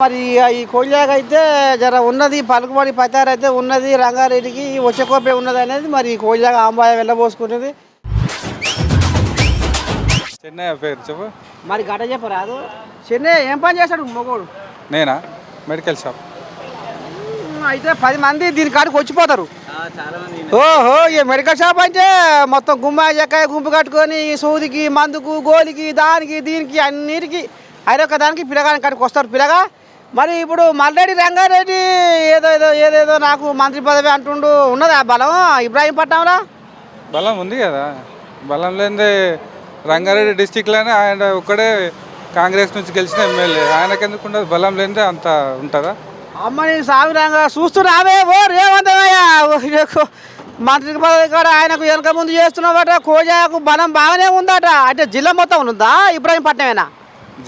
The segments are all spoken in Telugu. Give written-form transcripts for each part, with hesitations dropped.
మరి ఈ కోయిలాగా అయితే జర ఉన్నది పలుకుబడి పతారు అయితే ఉన్నది రంగారెడ్డికి వచ్చే కోపే ఉన్నది అనేది మరి కోయిలాగా ఆంబాయ వెళ్ళబోసుకున్నది. చెన్నై పేరు చెప్పు. మరి గట చెప్పరాదు. చెన్నై ఏం పని చేస్తాడు మొగోడు? నేనా? Medical shop. అయితే 10 మంది దీని కాడికి వచ్చిపోతారు. ఓహో, ఈ మెడికల్ షాప్ అంటే మొత్తం గుమ్మాయి చెక్కాయ గుంపు కట్టుకొని సూదికి మందుకు గోలికి దానికి దీనికి అన్నిటికీ ఐరొక్క దానికి పిల్లగాని కాడికి వస్తారు పిల్లగా. మరి ఇప్పుడు మల్రెడ్డి రంగారెడ్డి ఏదేదో నాకు మంత్రి పదవి అంటుండు, ఉన్నది ఆ బలం ఇబ్రాహీంపట్నంలో? బలం ఉంది కదా, బలం లేనిదే రంగారెడ్డి డిస్టిక్లోనే ఆయన ఒక్కడే కాంగ్రెస్ నుంచి గెలిచిన ఎమ్మెల్యే, ఆయనకి ఎందుకు ఉండదు? బలం లేనిదే అంత ఉంటుందా? అమ్మని సామిరంగా చూస్తున్నావే ఓ రేవంతమయ్యా, మంత్రి పదవి కూడా ఆయనకు వెనక ముందు చేస్తున్నావట. కోజాకు బలం బాగానే ఉందట. అంటే జిల్లా మొత్తం ఉందా ఇబ్రాహీంపట్నమేనా?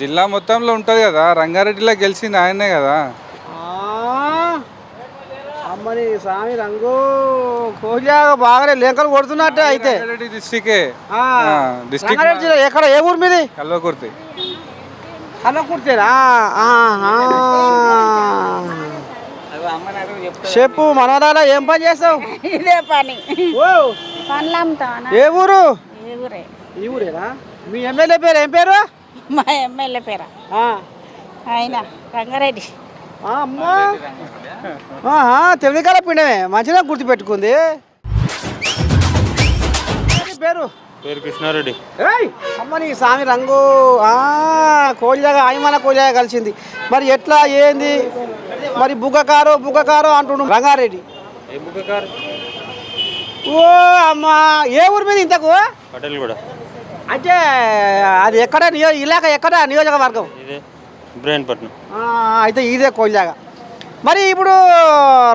జిల్లా మొత్తంలో ఉంటుంది కదా, రంగారెడ్డిలో గెలిచింది ఆయనే కదా. అమ్మని స్వామి రంగు కోజాకు బాగానే లెంకలు కొడుతున్నట్టే. అయితే రంగారెడ్డి డిస్టికే. రంగారెడ్డి జిల్లా ఎక్కడ, ఏ ఊరు మీది? కల్వకుర్తి. కల్వకుర్తేనా? చెప్పు మనవరాలా, ఏం పని చేస్తావు? ఇదే పని, ఓ పండ్లు అమ్ముతావా? ఏ ఊరు? ఏ ఊరే? ఈ ఊరేనా? మీ ఎమ్మెల్యే పేరు ఏం పేరు? మా ఎమ్మెల్యే పేరా ఆయన రంగారెడ్డి. అమ్మా తెలివికాల పిండమే, మంచిగా గుర్తుపెట్టుకుంది. పేరు పేరు కృష్ణారెడ్డి. అమ్మని స్వామి రంగు కోళ్ళగా ఆయమన కోళ్ళగా కలిసింది. మరి ఎట్లా ఏంది మరి? బుగ్గకారు అంటుండు రంగారెడ్డి. ఓ అమ్మా, ఏ ఊరి మీద ఇంతకు? పటేల్ కూడా. అంటే అది ఎక్కడ ఇలాక ఎక్కడ నియోజకవర్గం? ఇదే ఇబ్రాహీంపట్నం. అయితే ఇదే కోళ్ళగా. మరి ఇప్పుడు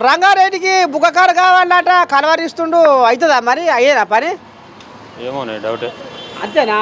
రంగారెడ్డికి బుగ్గకారు కావాలన్నట, కలవరిస్తుండు. అవుతుందా మరి? అయ్యేదా పని? ఏమోనే డౌటే. అంతేనా?